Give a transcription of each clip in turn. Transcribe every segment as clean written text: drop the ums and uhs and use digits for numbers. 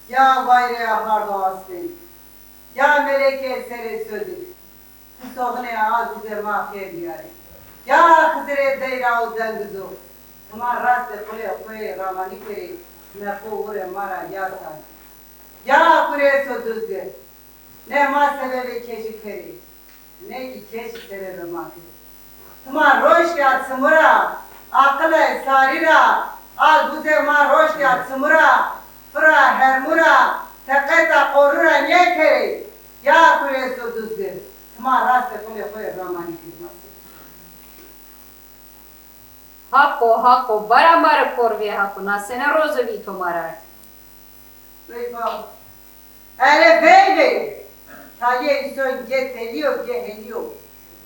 Ya gayrı yapardı aslı. Ya meleke sere södük. Soğune az bize mahfiyet diyarı. Ya kızere deyra uzan güzü. Ama rastı kule koye ramani kere. Ne kovure mara yasan. Ya kure södüzgü. Ne ma sebebi keşi kere. Ne ki keşi sebebi mahfiyet. Tuma roş ya tsımıra. Akıle sarira. Az bize ma roş ya tsımıra. Fıra hermura. Teketa korura niye kere. Ya kure södüzgü. Ma rastı kule koye ramani kere. Hako, bara korve hako, nasene rozovi to marar. Vey baba. Hele beyli. Taye son geteliyor, geheliyor.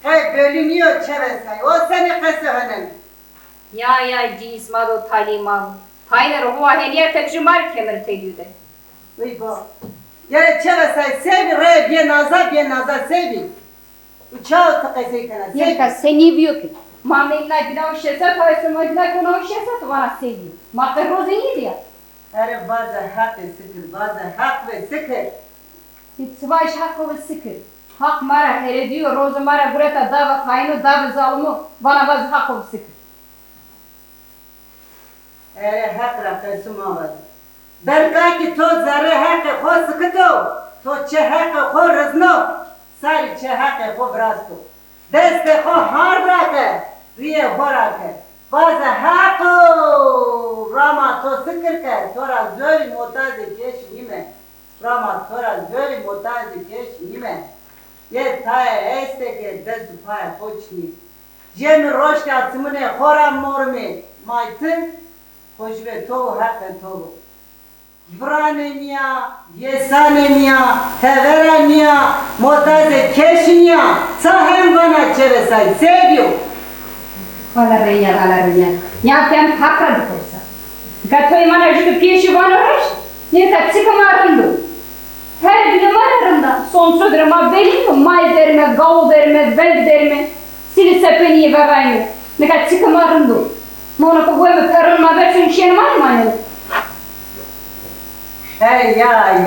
He bölünüyor çevresay. O seni kısıhının. Ya cisma do talimav. Payner huwa heniye tekjumar kemer telüde. Vey baba. Yani çevresay sevi re bir nazar sevi. Uçağı tıkaysa kana sevi. Yerka seni biyo ki. Mamekna gina uşesa, paysama gina kona uşesa, to bana seviyor. Makar roze niydi ya. Hele bazı hak ve sıkır, bazı hak ve sıkır. Tıvaş hakkı ve sıkır. Hak mara hele diyor, roze mara burata dava kaynu, dava zalımı, bana bazı hakkı ve sıkır. Hele hak rakı suma var. Belka ki to zarı hak ko sıkıto, to çe hak ko rızno, sari çe hak ko brasto. Deste ko har bırakı, riye horakı. Bazı hakkı rama to sıkır ke, tora zöri motazı keş nime. Rama tora zöri motazı keş nime. Ye taye esteke desu paya koçni. Jemi roşka tımine horam mormi maytın. Hoşve tovu hakkı tovu. Branenya, yesanenya, heverenya, motaze keşinya. Sahem bana çevesay seviyor. Alarenya. Yaptem hakra dikorsa. Gatoy mana jütü piyişi bana roş. Nirka çıkımarındu. Her biri mararında. Son sözlerime belim may derime, gav derime, vel derime. Sili sepeniye verayım. Nirka çıkımarındı. Mona ko goyme karınma versin şen var mı anne? Hey ya.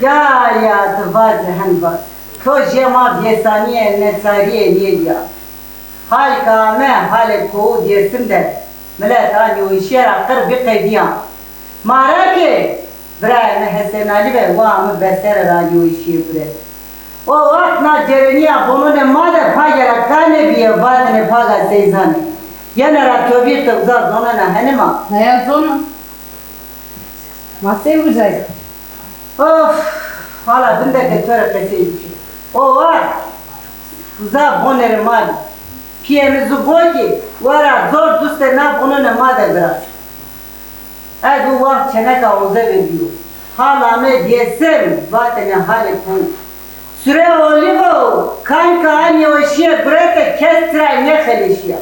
Ya tıvazı hanbaz. To jema yesaniye nesariye niye hal kame hal ko diyesim de. Millet hani o işe akır bir kaydiyan. Mara ki Brahim Hesen Ali ve vamı beser radyo işi bre. O vakt na cereniya bunu ne mada pagara kane biye vadne paga seyzani. Yanara tövbe tövza zona na hanıma. Ne zona? Masaya uzay. Of, hala binde ketere keseyim. O var. Za bonere mali. Piyemizi boki, vara zor duste na bunu ne mada biraz. Bu vakt çeneka oza veriyor. Hala me diyesem vatene hale konu. Süre olivo, kanka anne o işe bırete kestra ne khelişiya.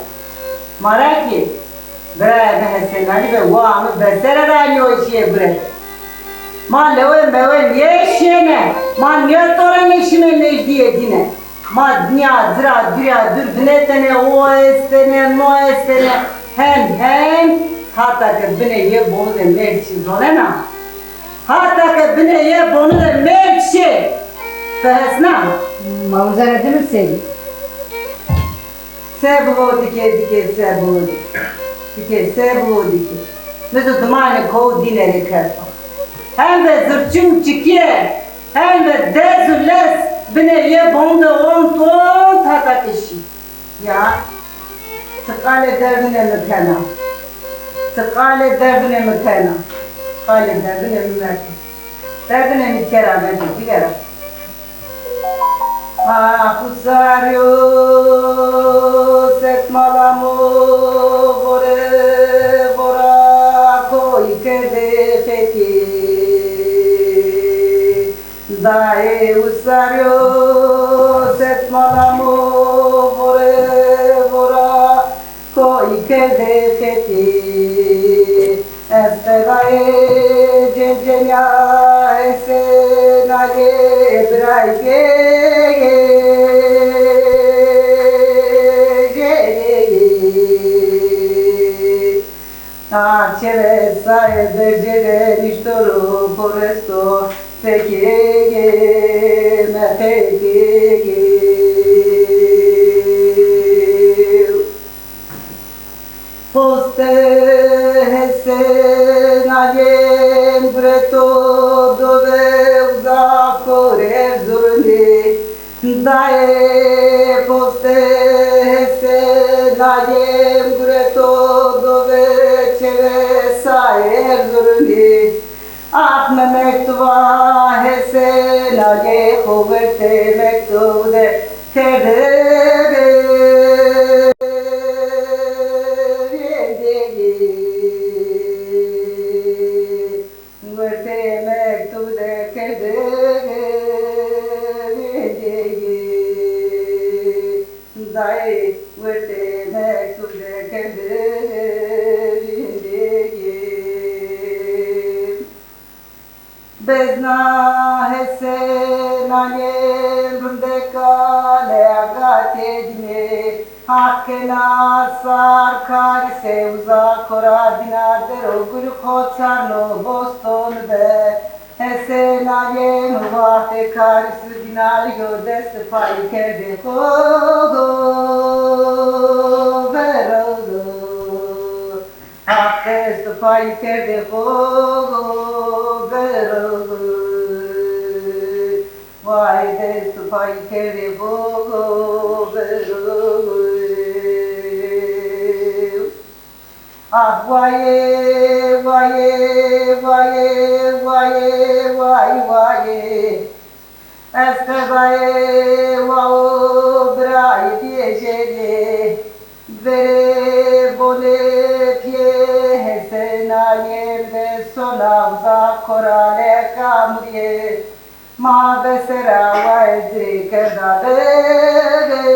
Maraki, bre Hesen Ali ve vamı besere anne o işe bırete. Ma lewe yeşene, ma niyatora neşime necdiye dine. Ma dünya zira dur binetene o estene no estene hem hatta ki bine ye bunu da merçi zolena. Hatta ki bine ye bunu da merçi. Fehesna. Mavzara değil mi seni? Sebulo dike sebulo dike sebulo dike. Mesela dumane kov dineri kerpa. Hem de zırçın çıkıye, hem de dezüles bine ye bonda on ton tatak işi. Ya, tıkale derdine mükena. Tıkale derdine mükena. Tıkale derdine mükena. Derdine mükena bence, digara. Kusaryo setmalamu bora koy kede peki. Dae usaryo setmalamu bora koy kede peki. Esperae cengenya ese nage braike. cere sae bergere nishtoro poresto pekege me pekege poste hese nalem breto dove uza korer zurni dae poste hese nalem breto dove cheve saer zurni ah me mektuba hese nage hovete mektude tedege Bezna hese nalem rundekale agate dine hakkena sarkar se uzakora dinadero gül koçarno boston de hese nalem vahte karısı dinal gördeste pay kerde kogo verogo Akeste pay kerde kogo verogo Vay deste pay kerde kogo verogo Ah vaye vaye vaye vaye vay vaye Eske vaye vao brai diejele Vere bole pie hesena yerde sonavza korale kamriye Ma besera vaedri kerda bege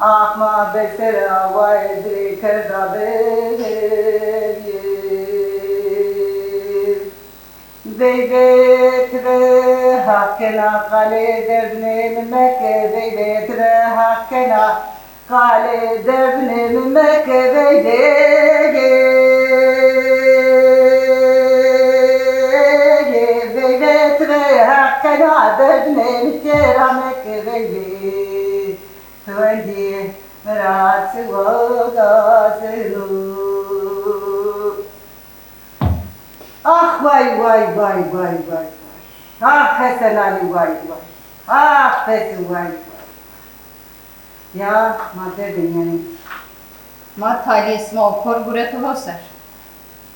Ah ma besera vaedri kerda bege Beybetre hakkena kale derdine Mekke beybetre hakkena kale derdine Mekke beybetre hakkena derdine Tera Mekke beybe Twendi merat vogaselu Ah vay vay vay vay vay Ah Hasan Ali vay vay Ah Hasan vay vay Ya madde yani Ma taljesmo korguretu hosar.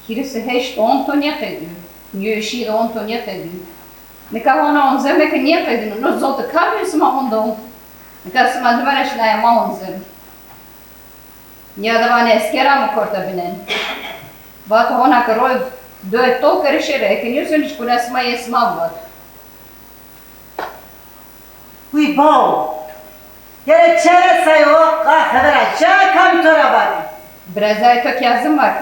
Kirisi heşt on to njepedju. Njöshi on to njepedju. Neka ona on zeme ke njepedju. No zote kabir smo on do. Neka smo dvareš na ma on zeme. Ja da vane skera mu korta binen. Vato ona karoj do je to krešere, ke njusunič kuna sma je smavvat. Uy bau Yere çere sayı o kahvera çay kamtora var Brezay to yazım var.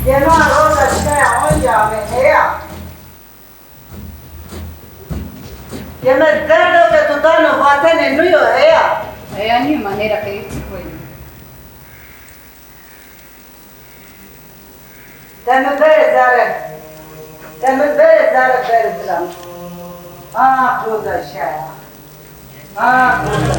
Yema roda çaya onca me heya Yema derdo ke tutano vatene nuyo heya É a minha maneira que ele se foi. Teme bere zare bere zram Ah roda çaya Ah roda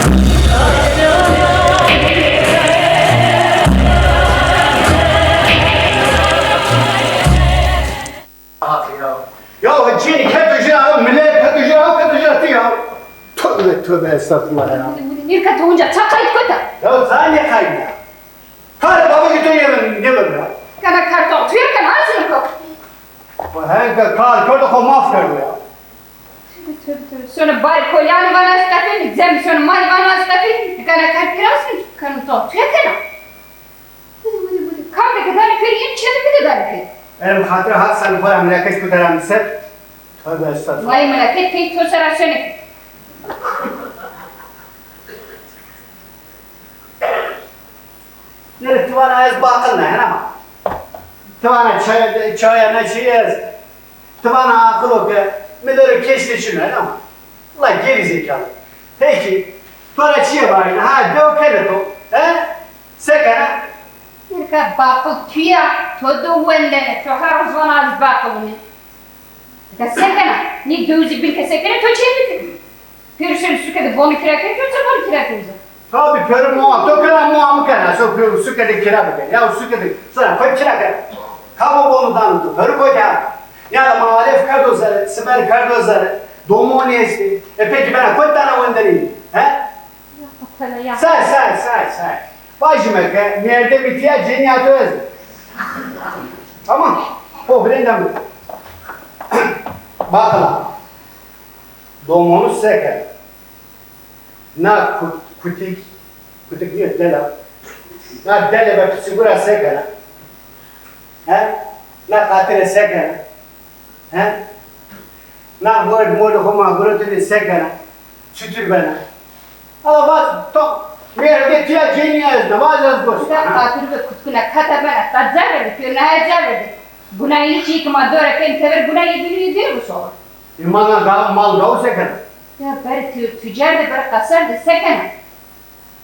You estağfurullah ya. Nirka tuğunca çakayıp koyta. Ya sen ne kaydın ya? Kare baba gidiyor yemin ne böyle ya? Kana karton tüyerken ağzını kok. Henke kar körde komaf körde ya. Sonra bari kolyani bana stafin, zem sonra mali bana stafin, kana karpirasın, kana to tüyerken. Kam da kadar kırıyım, çeni bir de dar kırıyım. Benim hatır hat sen koyam melaket kudaran misal. Tövbe estağfurullah. Vay melaket kayıt tosara sönük. Nere tivana ez bakın ne ama. Tivana çaya ne çiğez. Tivana akıl o ki. Müdürü keşke şunu ama. Ulan geri zekalı. Peki. Para çiğe var yine. Ha dökene to. He? Sekene. Nirka bakıl tüya, todo wendene, to harus bana az bakıl bunu. Ka sekana, ni dözi bilke sekene to çevirdi. Pürüşün sükede bonu kiraken yoksa bonu kiraken. Tabii pörü muam. Dökene muamı kana. So pörü sükede kira bebe. Ya sükede. Sana koy kira kana. Kabo bonu danıtı. Pörü koy ya. Ya da maalef kardozları, siber kardozları. Domoni esti. Peki bana koy tane wendeneyim. He? Say. Vajime ke nerede bitiyor cennet öz. Tamam. O birden mi? Bakla. Domonu seker. Na kutik niye dela. Na dele be sigura seker. He? Na katire seker. He? Na mod homa gurutini seker. Çütür bana. Allah bak to nerede bitiyor cennet öz. Vajaz boş. Katır ve kutkuna kata bana, tadzar verdi, pürüne ayazar verdi. Buna hiç yıkma döre kem tever, buna yedirir bu soğuk. İmana mal gav seker. Ya bari tüccar da bari kasar da sekene.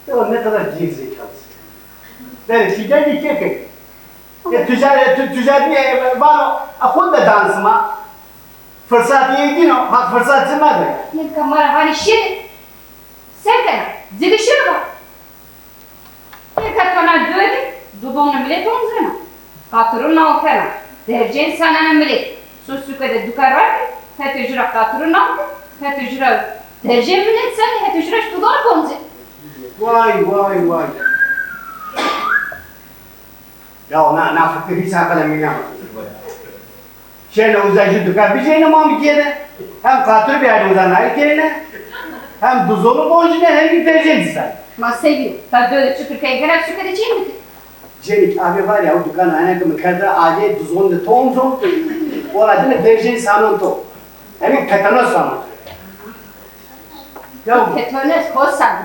Ya ne kadar gerizekalısın. Ben tüccar değil ki. Ya tüccar diye bana akunda dansıma fırsat yedin o, hak fırsat zımadı. Ne kamera hani şirin. Sekene, zilişir bak. Ne katana döre, dudonu bile tonzrena. Katırın altına, dercen sanana bile. Susukada dukarar, het ücra katırın altı, het ücra dercen bile sen, het ücra dudonu konzi. Vay. Ya na fikir hiç akıllı mı Şöyle uzayıcı dükkan bir şeyine mamı kiyede. Hem katır bir yerde uzanayı kiyene. Hem duzolu boncuna hem bir dercen sen. Ma seviyor. Ta döde çıkırken gelen sükede çiğ mi? Cenik abi var ya o dükkan ana kımı karda aile duzonda tonzon. O adına dercen sanon to. Hem tetanos sanon. Ya Ketones kosan.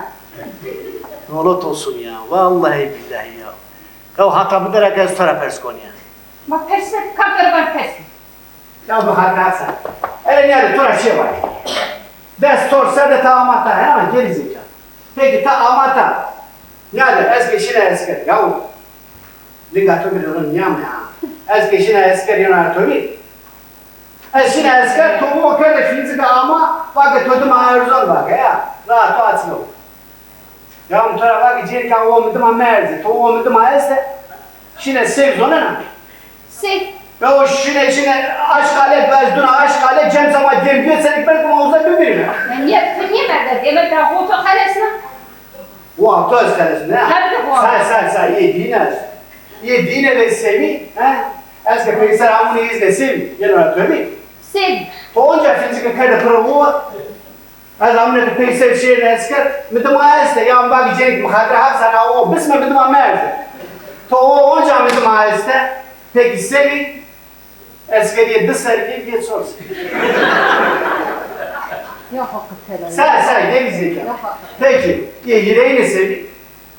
Nolat olsun ya. Vallahi billahi ya. Ya hata bu derek ez tara perskon ya. Ma persmek kapları var persmek. Ya bu hata sen. Ele nerede tora şey var. Des torsa da ta amata ama geri zekalı. Peki ta amata. Nerede eski şine esker. Ya linga to bir onun yam ya. Eski şine esker yanar to bir. Eşine esker to o kadar fizik ama bak todum ayırzon bak ya. Rahat açma. Ya tora bak cer ka o mudum merzi. To o mudum ayse şine sev zonana. Sev. Ya o şine aşk alet vezduna aşk alet cem zaman demdiyor sen ikber kuma uzak bir birine. Niye verdi? Demek ki foto kalesine. Bu hafta öz kalesine ha? Tabii de bu hafta. Say yediğine de sevi ha? Eski peyser amını izle sevi. Yanına tabi. Sev. Toğunca fizik kayda pırıvı az amını da peyser şeyine esker müdüm ayeste ya bak içerik mıhadır hafsana o bisme müdüm amerdi. Toğunca müdüm ayeste peki sevi eskeriye dışarı diye sorsun. Yok hakikaten. Say ne bizi Yok. Peki, yüreğini sevi.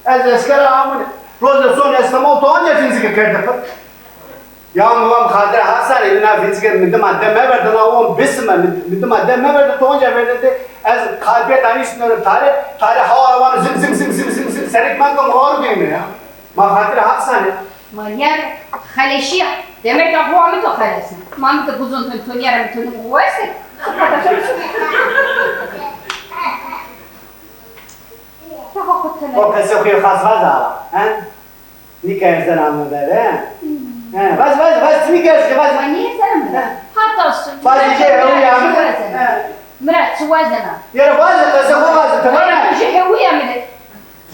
Ez eskere amını. Roza son esnama otoğunca fizik kayda Ya muvam khadir hasan evina fizik müdüm addeme verdi na oğum bisme müdüm addeme verdi toğunca verdi ez kalbiyet anişnörü tarih hava arabanı zim serik ben kam ağır değil mi ya? Ma khadir hasan Manyer haleşiya. Demek ki bu amı da halesine. Mamı da buzun tün yaram tün uvayse. Yok hakikaten. o kese kuyu khasvaz ala. Nika erzen amı bere. Vaz timi gerçi vaz. Niye sen mi? Hatta olsun. Vaz iyice ya. مرا توازنا Yere bazı kasa bu bazı tamam mı? جهوية من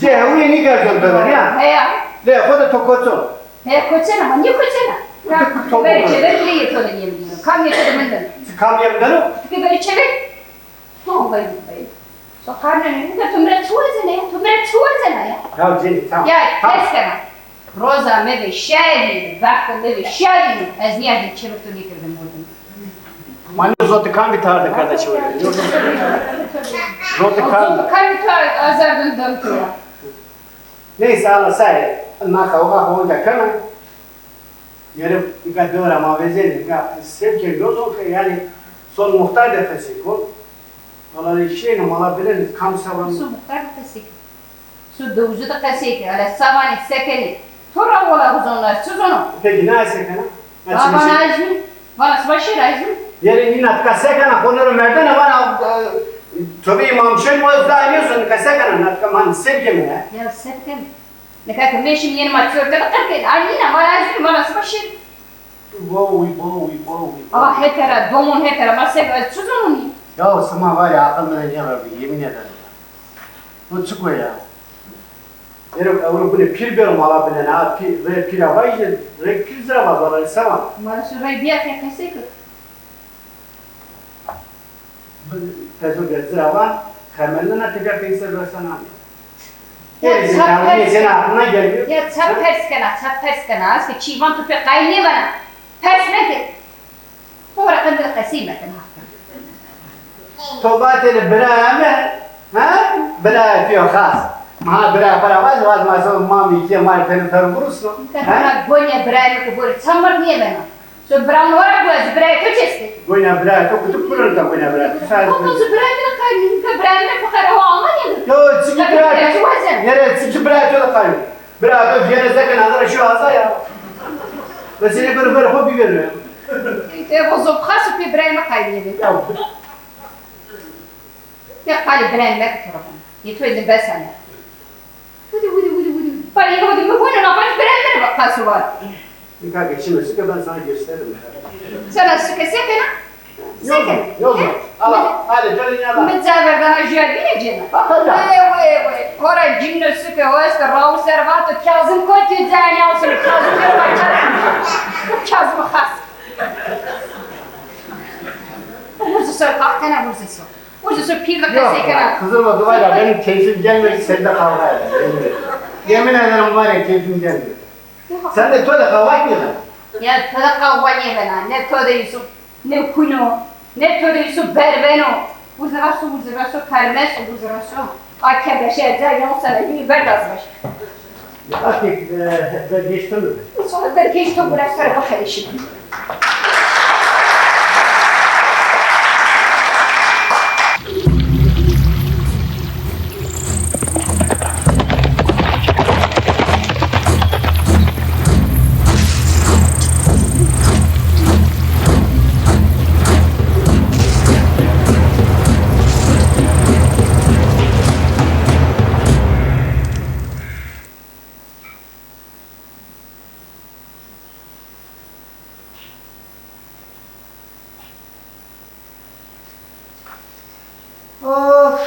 Cehuye ni gördün böyle ya? هيا Le koda tokotun. هيا كوتشنا من يكوتشنا بری چه بری تو نیم کام یه چه مندن Kam yemden o. که بری چه تو بری سو خارن نه تو مرا توازنه یا Ya Ceni tamam. یا تست کنم روزا میوه شایی وقت میوه شایی از نیازی چه تو نیکردم بودم Mani zotu kan bir tardı kardeşi öyle. Zotu kan. تو کاری تو آزاردن دم تو Neyse Allah say. Na kavga olunca kana. Yere dikkat ediyor ama vezeli. Ya sevk ediyoruz o ki yani son muhtar defesi kol. Vallahi şey ne mala biliriz kam savan. سو مختار قسیک سو دوزو قسیک على سوانی سکنی تو را ولا بزنار چزونو Peki ne ise kana? بابا نازمی ولا سباشی رازمی Yere inat kase kana konuları merdan ama tabii imam şey muazza ediyorsun kase kana nat kaman sevke mi ya? يا سكن نكاك ماشي منين ما تشوف كده قلت علينا ما لازم ولا سباشي Boy. اه هكرا دومون هكرا ما سك چزونو Ya sana var ya akıl vereceğim abi yemin ederim. Bu çıkıyor ya. Yere onu böyle pir bir mala bilen ha pir ve pir hava işte rekil zıramaz var sama. ما سوري بيا كي قسيك Tezo zıravan kamelana tekrar peyser versana. Ya, Gerisi çok tamam ters. senin aklına geliyor. يا تصب pers kana اسك چيوان تو في قايني بنا pers نك هو رقم القسيمة Tobat ele bira mı? Ha? Bira yapıyor khas. Ma bira para vaz ma so mami ki ma fenin tarım kurusun. كان بونيا براي كبور تصمر نيه بنا سو براون ورا بوز براي تو چسته Goyna bira to kutup kurun da goyna bira. هو سو براي من قايني كبراي من فقر هو عمانيا Yo çiki bira. توازن Yere çiki bira to da kayın. Bira da yere zaten hazır şu haza ya. Ve seni böyle hobi veriyor. وزو خاص في براي ما قايني Ya يا قال براي ما كترهم يتوزن بس انا ودي قال يهودي ما هو انا ما براي ما بقى سوال Kanka geçin sıkı ben sana gösteririm. سنة سكنة Yok. Allah hadi dönün ya da. متزابر ده جايبين جينا Bakacağım. وي كورا جينا سكة واسك راو سيرفاتو كازم كنت زاني اوصل كازم خاص وزو سو قاعتنا وزو سو بيل Yok بكاسي كنا kızılma duvarla benim keyfim gelmedi sende kavga eder. Yemin ederim var ya keyfim gelmiyor. Sen de böyle kavga etmiyorsun. يا تلقى واني بنا نتو ده يوسف نكونو نتو ده يوسف بربنو وزراسو كرمس وزراسو اكبر شيء زي يوم سنه بردازش Artık ben geçtim mi? sonra derken işte burası sonra bakar işim. Of.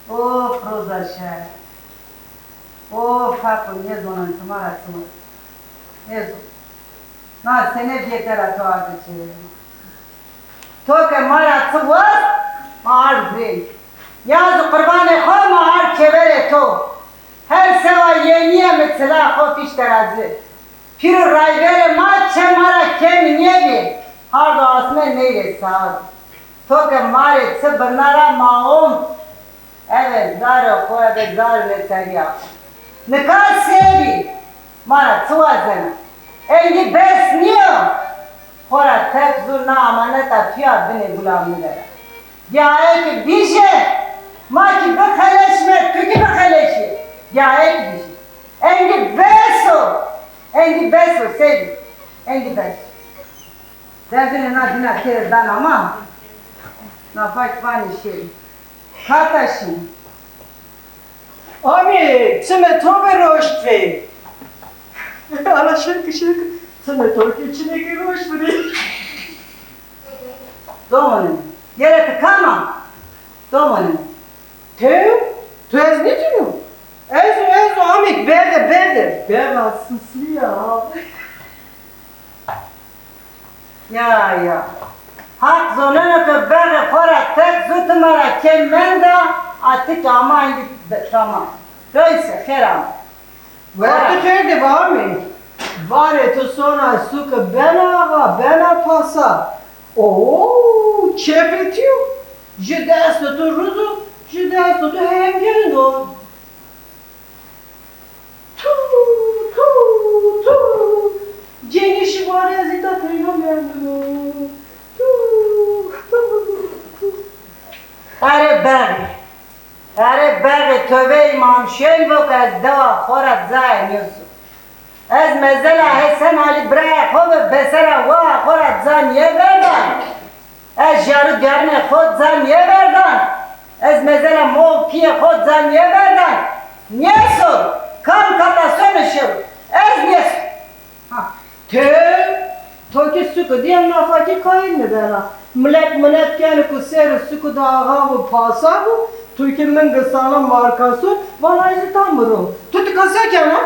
Of Roza şer. Of hapo nyezo na ntumara tu. Nyezo. Na sene vietera to adeche. To ke mara tu was mahar bre. Yaz kurbane kho mahar çevere to. Her seva yeniye mesela kho fiş terazi. Piro rayvere maçe mara kem niyevi. Hardo asme neyre saad. To ke mare tse bernara maom. Evet, zaro koya ve zaro ne teriya. Nikah sevi. Mara tuazena. Engi bes niyo. Hora tek zurna amaneta fiyat bine gulamilere. Ya ek bişe. Ma ki bekheleşme, tüki bekheleşi. Ya ek bişe. Engi beso. Engi beso sevi. Engi beso. Zevdine na dina kere dan ama. Na fak bani şey. Kardeşim. Abi, çime tobe roştve. Allah şarkı. Sana tork içine girmiş biri. Domanın. Yere tıkama. Domanın. Tu és ne diyorsun? Ez o amik berde. Ben asıslı ya. Ya. Hak zonuna ki beri kora tek zutmara kemmenda atik ama indi tamam. Neyse keram. Vakti kerdi var mı? Var eto sonra suka bena pasa. Oo, çevretiyor. Je desto tu ruzu, je desto tu hengerindo. Tu. Geniş var ya zita kıyamendo. Are beri tövbe imam şen bok az dava khorat zaim yusuf. Az mezela hesen ali brak hove besera wa khorat zan ye verdan. Az jarı garne khod zan ye verdan. Az mezela mol piye khod zan ye verdan. Niye sor? Kan kata sönüşür. Az niye sor? Toki suku diyen nafaki kayın mı bana? Millet yani ku seri suku da ağa bu pasa bu. Toki min gısana markası vana izi tamırım. Tutu kasa kana?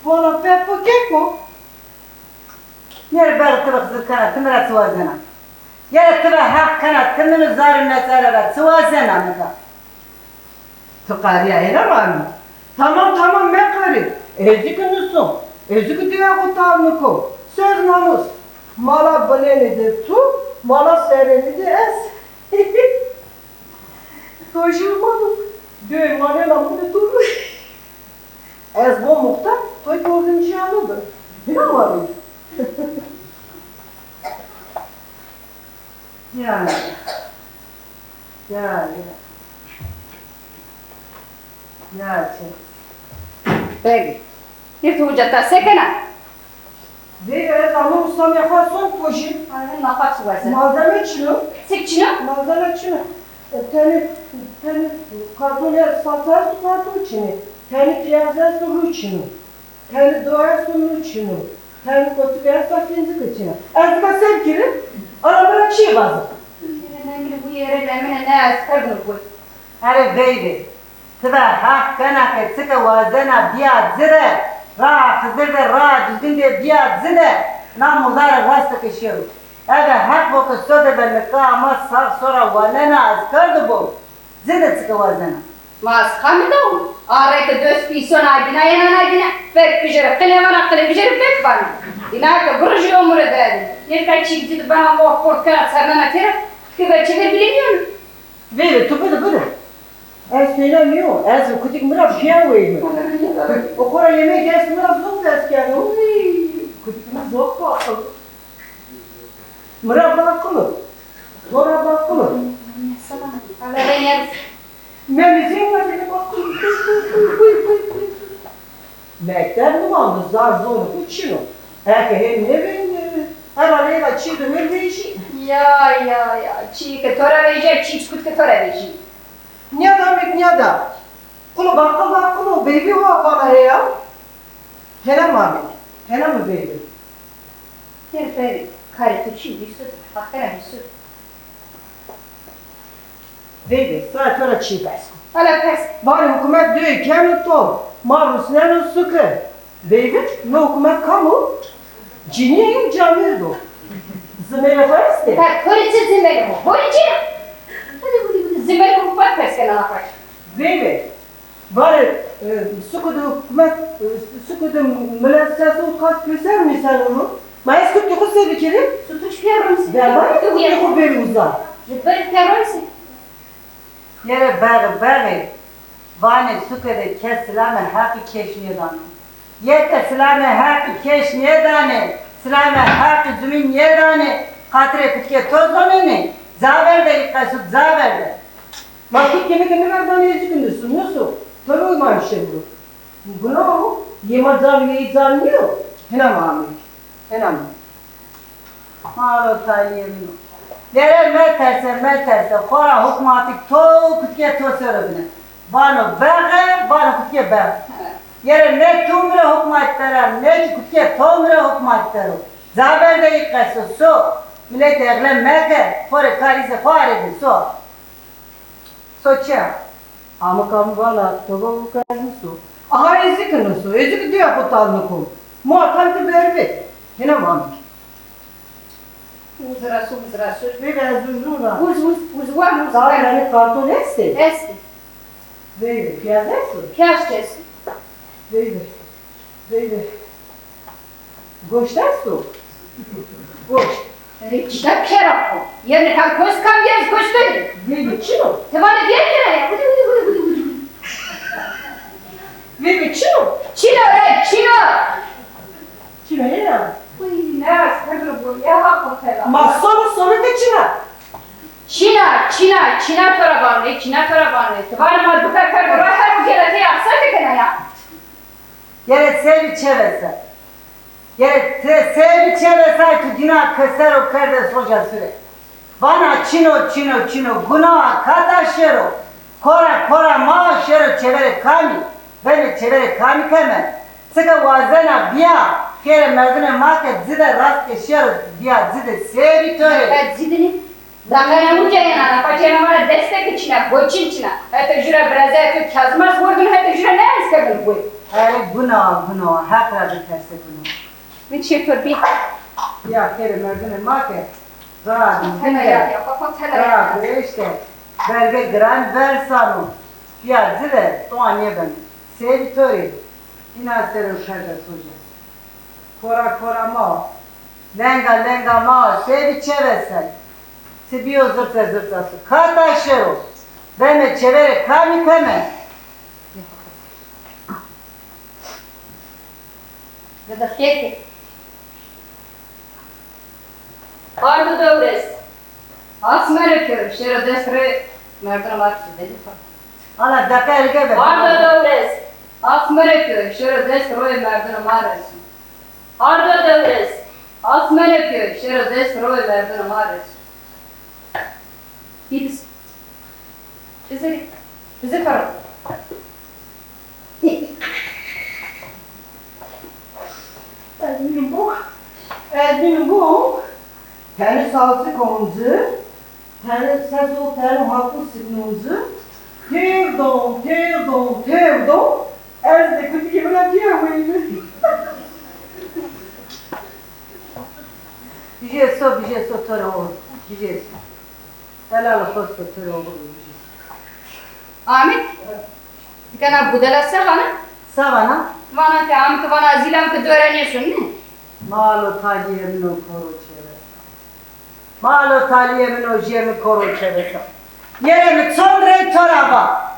Vana pepo keko. Yer beri tıbık zırkana tımıra sıvazena. Yer tıbık hak kana tımını zarın mesarara sıvazena mı da? Tıkariya ere mi? Tamam mekari. Ezik nusun. Ezik diye kutarını ko. Söz namus. Mala baleni de tu, mala sereni de es. Koşulmadım. Dön manela bu de tu. Ez bu muhtar, toy gördüğüm şey anladım. Ne var mı? Ya. Peki. Bir tuğcata sekena. Evet ama ustam yaparsın koşu. Aynen napak su versen. Malzeme çilo. Sekçino. Malzeme çilo. Teni kartonya satar su karton çini. Teni piyazlar su çini. Teni doğar su çini. Teni kotukaya sakinci kıçını. Azıcık sevgilim. Arabaya çiğ bazı. Bu yere demine ne askardın bu? Are baby. Tıbık hak kana ke tıka vazena biya zire. Ra kızır da ra düzgün de biya zire. Namuzara rastı kışıyor. Eğer hak boku söde ben ama sağ sonra valena askardı bu. Zire tıka vazena. Mas kamida o. Arayka döz pison aydına yanan aydına. Fek pijere kılevana kıle pijere fek bana. Dinaka burcu omure dedi. Yerka çiğdi bana o korkana sarnana tere. Kıva çevir bilemiyor musun? Böyle tu böyle. Ez söylemiyor. Ez kutik mıra piyan veriyor. O kora yemeğe gelsin mıra zor ses geldi. Kutik mıra zor bakıl. Mıra bakılı. Mıra bakılı. Hala ben yarısı. Memizin var beni bakılı. Mekter mi vardı? Zar zor uçuyor. Herke hem ne benim. Her araya çiğdim her bir işi. Ya. Çiğ ke tora verecek, çiğ çukut ke tora verecek. Ne da? Kulu bakılı. Baby var bana ya. Hena mı abi? Hena mı baby? Herif kare tu çiğ bir süt. Hakkına bir süt. Baby, sıra tora çiğ bas. Hala pes. Bari hükümet diyor kendi to. Marus ne sıkı. Baby, ne hükümet kamu? Ciniye camido. Zımere varste. Tak korici zimeli bu. Korici. Hadi bu zimeli bu bak pes kana yapar. Baby, bari sıkıdı hükümet, sıkıdı mülesesi kas keser mi sen onu? Mayıs kutlu kutlu bir kere. Tutuç piyaronsi. Ben var ya kutlu bir uzak. Jibber piyaronsi. Yere beri. Vane sukede kes silame haki keşniye dane. Yeke silame haki keşniye dane. Silame haki zümin ye dane. Katire kutke toz donene. Zaverde ikasut zaverde. Vakit kendi verden yüzü gündüzsün. Nasıl? Tabii uymaymış şey bu. Bu ne o? Yema zanlıyor. Hena mı abi? Hena mı? Malo tayyemino. Yere meterse. Kora hukmatik to kutke to söylebine. Bano kutke beğe. Yere ne tumre hukmatlara, ne kutke tomre hukmatlara. Zaber de yıkası su. Millet evlenmeke. Kore karisi kore su. Soçya. Ama kamu valla toba bu kazın su. Aha ezikini su. Ezik diyor kutalını kum. Muhakkak ki berbi. Yine mamik. Uzra su. Ve ben zuzuna. Uz var mı? Daha yani karton esti. Esti. Böyle piyaz esti. Piyaşçesi. Böyle. Goşt su. Goşt. Rikişler kerapko. Yerine tam koş kam yeriz koş değil. Böyle çino. Tevane diye kere. Böyle çino. Çino. Çino ya. Uy ne sıkıntı bu ya haklı tela. Sonu da çino. Çina tarabanlı. Tevane mal bu kadar her bu gelete yapsa tekene ya. Yere sevi çevese. Yere sevi çevese ki günah keser o kerde soca süre. Bana çino günah kataşero. Kora maaşero çevere kami. Beni çevere kami keme. Sıkı vazena biya. Kere merdine market zide rast keşero biya zide sevi töre. Evet zidini. Zakana mu cayana paçana bana destek içine boçin içine. Hatta jüre brazet kazmaz vurdun hatta jüre ne iskadın bu. Yani günah hakra biterse günah. Bir şey tör bir. Ya kere merdine market. Zara Tela ya kapat tela ya. Zara işte. Verge gran versano. Ya zide toanye ben. Sevi töre. İna seru kerde soca. Kora ma. Lenga ma. Sevi çevesen. Sibio zırta su. Kata şero. Beme çevere kami keme. Da fiyeti. Ardu dövres. Asmer öküyorum. Şero destre merdana var dedi. Ana daka elge be. Ardu dövres. Asmer öküyorum. Şero destre merdana marasın. Ardu dövres. Asmer öküyorum. Şero destre merdana marasın. Biz. Bize karı. Benim bu. Tane salsı konuzu. Tane ses o tane haklı sıkıntısı. Tevdon. Elde kötü gibi yapıyor muyum? Bir şey so töre olur. Bir şey so. Helal olsun töre olur. Ahmet. Kana budalasa bana. Savana. Bana ki Ahmet bana zilam ki öğreniyorsun ne? Malo taliye min o koro çevre. Malo taliye min o jemi koro çevre. Yere mi çondre toraba.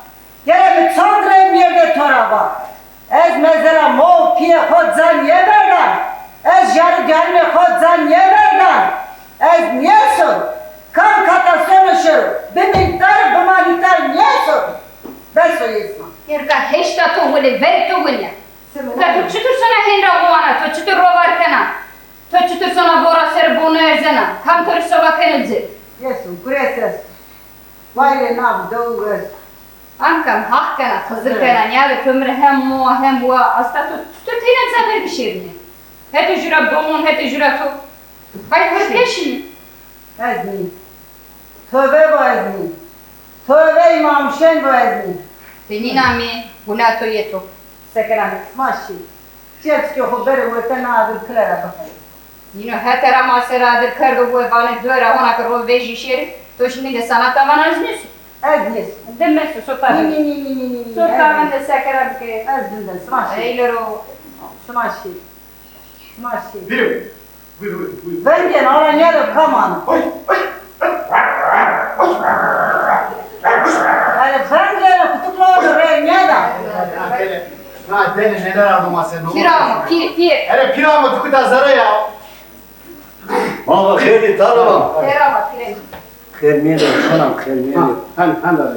Yere mi çondre bir yerde toraba. Ez mezela mo piye khod zan yeberdan. Ez yarı gelme khod zan yeberdan. Ez niyesun. Kam kata sonuşur. Bimintar bimanitar niyesun. Ben soyisma. Yerka heşta to gule ver to gule. Ka tu çutur sana henra goana to çutur rovar kana. To çutur sana bora ser bunu erzena. Kam tur sova kenelzi. Yesun kureses. Vayre nav doğuz. Ankam hak kana kızır kana ya kömür hem bu asta tu tinen saber bir şey mi? Hete jura donun hete jura to. Hay her peşin. Ezni. Tövbe bu ezni. Tövbe imamşen bu ezni. Denina mi buna to yeto. Sekana. Maşi. Çetki haberi vatan adır kılara bakayım. Yine hete rama seradır kardo bu bana döra ona karo veji şeri. To şimdi de sanata bana azmıyorsun. Ezni. Demesu sotar. Ni. Sotar de sekara bir ke. Ezdinden smaşi. Eylero. Smaşi. Buyurun. Ben gene oran yarı kamanı. Yani ben gene kutukladı rengada. Beni neler aldım sen? Pirama, pir. Hele pirama tukuda zara ya. Baba kheli tarama. Pirama, pir. Khelmiyeli, şanam khelmiyeli. Han da.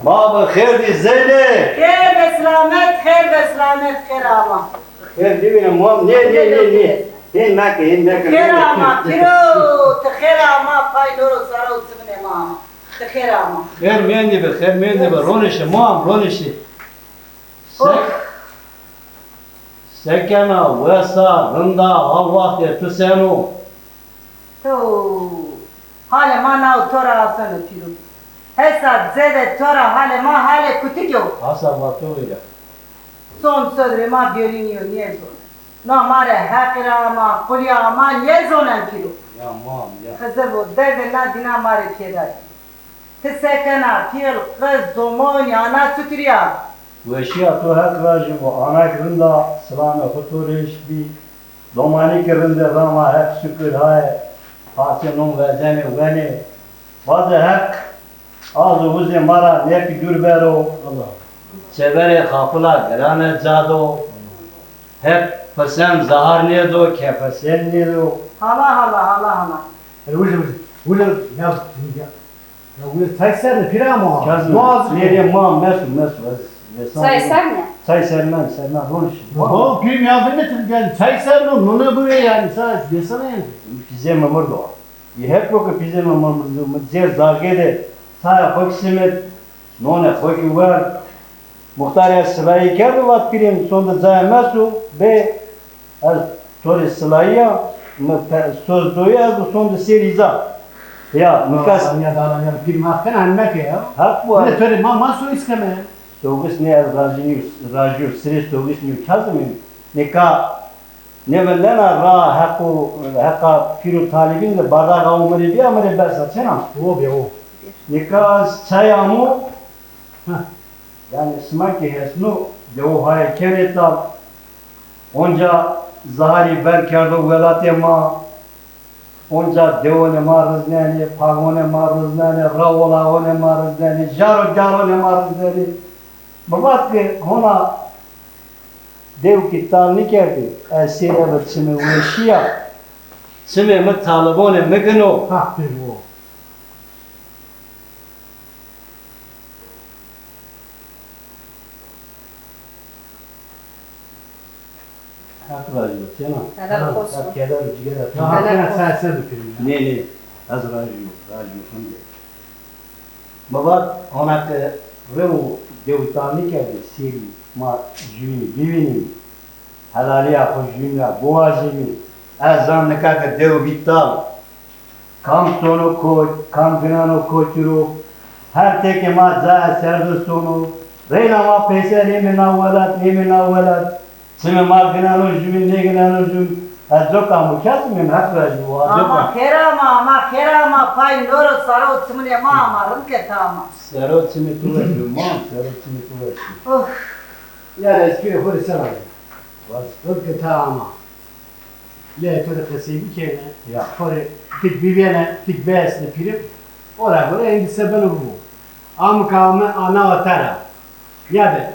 Baba kheli zeyne. Kher ve selamet, kher ama. Kheli bine muam ne. Hin mek. Kher ama, kiro, te kher ama, paydoro sara utsumne mama. Te kher ama. Khelmiyeli be, ronişi, muam ronişi. Sekena, Vesa, Rında, Havvahte, Tüsenu. تو حال ما ناو تورا آسانو پیرو حساب زده تورا حال ما حال کتیو Asa Vatuvira. son sözre ma biyoliniyo niye zon na mare hakira ma kulya ma niye zonen piru Ya mam ya. kızı bu derde na dina mare piyedar tesekena piyel kız domoni ana tutriya Veşiya tu hak rajim o anak Rında, Salame Huturiş bi. Domani ki Rında Rama hak şükür hay. Hasenun ve zeni veni. Vazı hak. Ağzı vuzi mara neki gürbero. Çevere kapıla grane cado. Hep fesen zahar nedo, kefesen nedo. hala hala hala hala Ule ya ule takserde piramo. Kazım, Boğaz. nereye mam mesu. Say sen ne? Çay sermem, konuş. O pirim ya ben de yani takserde onu buraya yani sadece yesene yani. Pize memurdo. Hep yok pize memurdo. Cer zagede. Saya hoksimet. None hoki var. Muhtar sırayı kerdi vat pirim. Sonda zaya mesu. Be tori sırayı. Söz doya sonda seriza. Ya mukas. Ya da pirim hakkın anmak ya. Hak bu. Ne töre ma su isteme. Soğuz ne rajur siri soğuz ne kazımın. Ne benden ra hakka piru talibin de bardak avumları bir amere bersa çenam. O be o. Çayamu yani smaki hesnu devu hay kereta onca zahari berkardo velatema onca devone marıznani pagone marıznani ravolagone marıznani jarone marıznani babat ke hona dev ki talni kerdi esire ve çime uleşiya çime mi talibone mekano Ha pirim o. haklar yok çenam. Helal olsun. Kedar cigara. Ya hakkına sen de pirim ya. Ne az raju şimdi. Baba ona ke revu devutani ke siri ma juni bivini halaliya ko juniya boğazimi azam ne ka dev vital kam sonu ko kam binano ko çuru her tek ma za serdu sonu reyna ma peseri mina velat sime ma binano juni ne binano juni Azoka mukasmim hakraju ama azoka kerama pay noro saro tsimune ma rınke tama Serot simi tuveşu serot simi tuveşu of Ya eski hori sana. Vaz Irkı tamam. Le töre kesibi kene. ya Hori tik bivene tik besne pirim. Ora göre endi sebenu bu. Am kavme ana vatara. Ya de.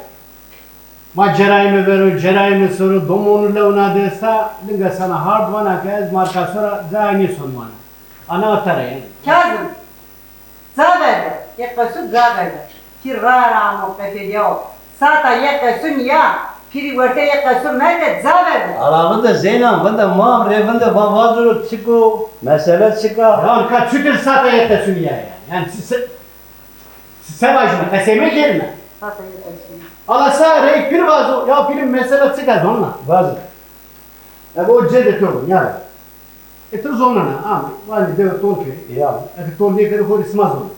Ma cerayimi soru domonu leuna desta linga sana hard vana kez marka sonra zayni son vana. Ana vatara yani. Kazım zaverde yekasu zaverde ki rara mo pefediyo sata yekasu ya piri verte yekasu merde zaverde Arabı da Zeynep bende mam revende vazuru çıku mesele çıka Ya ka çütür sata yete sünya yani. Yani sevajma keseme gelme. sata yekasu Alasa rey pir vazo ya pirim mesela çıkar onunla. vaz O cede torun ya. Eto zonana ama vali de tolke. ya Tolke kere hori smazon.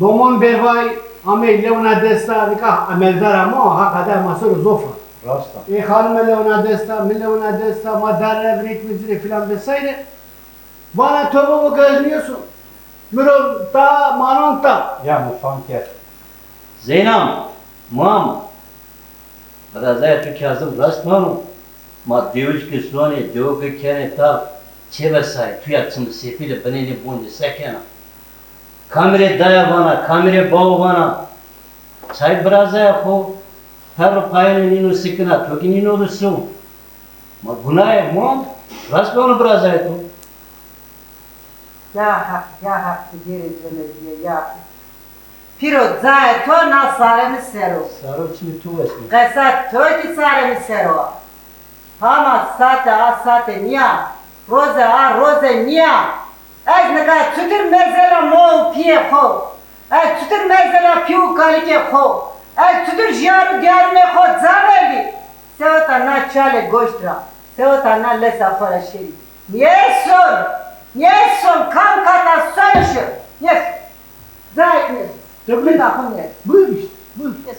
Domon bervay ame leona desta nika ameldar ama hakada masor zofa. rasta Hanım leona desta madar evrik mizri filan vesaire. Bana tobumu gözlüyorsun. Miro ta manon ta. ya mufanker Zeynep mam Brazaya tu kazım rastmanu ma devuş ki suani devu ki kene tal çevesay tuyatsın sefile beneni bonde sekena kamere daya bana kamere bavu bana çay brazaya ko her payını nino sikina toki nino dusu ma gunaya mam rastmanu brazaya tu ya hak geri dönüyor ya piro zay to na saremi sero sarı çimi tu vesmi Qesa toiti saremi sero hama sate niya roze niya ez neka tutur mezela mo piye ko ez tutur mezela piu kalike ko ez tutur jiyaru diyarine ko zaverdi Sevota na çale goştra. Sevota na lesa fara şeri. Yeson kan kata söylüşü. Yes. Zayıf yes. Tabii. Bir dakika yes. Buyur işte. Buyur. Yes.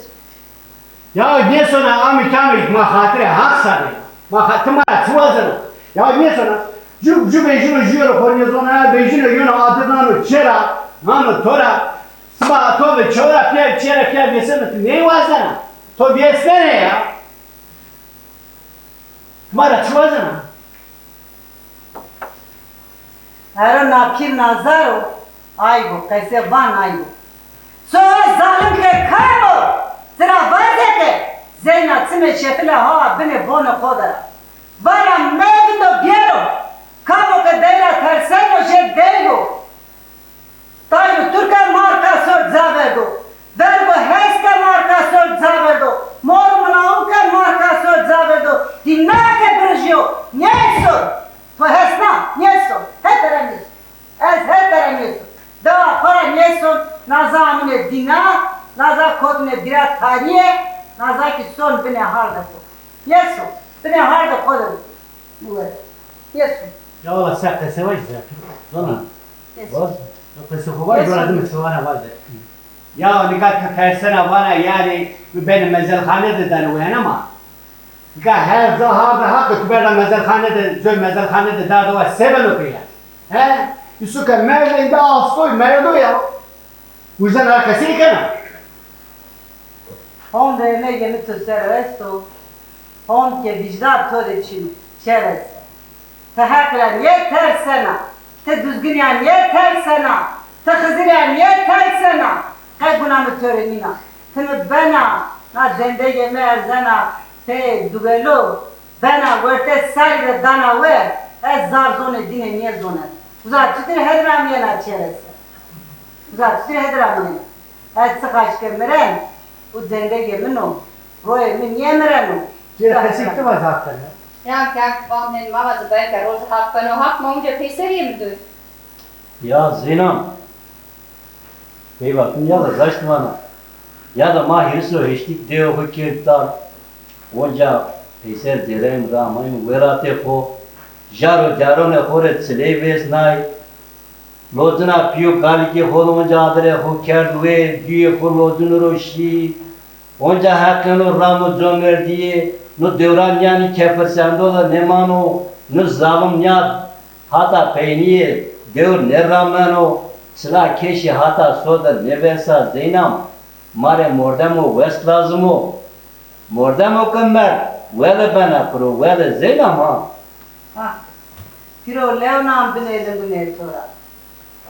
Ya ne sonra ami tamir ma hatire hak sabe. Ma hatıma çuvazana. Ya ne sonra ju bejino juro kornizona bejino yuno adınanı çera. Nano tora. Sma to ve çora pya çera pya desene ne vazana. To biesene ya. Mara çuvazana. Hero na pir nazaro. Aygo. Kaise van aygo. Sonra zalim ke kaybo. Sıra vazete. Zeyna tsime şefile ha bine bono kodara. Vara megido biero. Kamo ke deyra terseno je deygo. Tayo Türkiye marka sort zaverdo. Vergo heske marka sort zaverdo. Mor mnauke marka sort zaverdo. Dinake bržio. Njeso. To hesna. Njeso. Heterem njeso. Ez heterem njeso. Da para njeso nazamune dina. Naza kodne dira tariye. Naza ki son bine harda ko. Njeso. Bine harda kodu. Njeso. Ya Allah sakla sevaj zaten. Zona. Njeso. Vaz. Pesi kovay gördüm sevana vaz. Ya nikat tersine bana yani benim mezelhanede den uyanama. Ka her zahabı hakkı ben mezelhanede zöl mezelhanede daha da seven okuyor. He? Yusuka merlinde astoy merdo ya. Bu yüzden arkası yıkana. Hon veme gemi tu servesto. Hon ke vicdan toriçin çevese. Te haklan yeter sana. Te düzgün yani yeter sana. Te hızır yani yeter sana. Kay buna mı törenina. Te mi bana. Na zendege me erzana. Te dugelo. Bana verte sayre dana ver. Ez zar zone dine niye zone. Uzat tutir hedram yana çevese. Uzat tutir hedram yana. Ez sıkaçke miren. U zendege mino. Roye mi niye miren o. Kira kesikti var zaten ya. Ya kak bamnen mavazı belki roz hakkını hak mumca peseriye mi duy? Ya Zeynam. Bey bakın ya da zaştımana. Ya da mahirso hiçlik deo hükürtar. Onca peyser derem ramayım verate ko. Jaro jaro ne horet silevez nay. Lozuna piyo galiki holunca adre ho kerduve düye ko lozunu roşi. Onca hakkını ramu zomer diye. Nu devran yani kefer sendola nemano. Nu zalim ya hata peyniye. Devr ne ramano. Sıla keşi hata soda nevesa Zeynam. Mare mordemo west lazımı. Mordemo kemer. Vele bana pro vele Zeynam ha. Ha. Piro leonam bine lungune tora.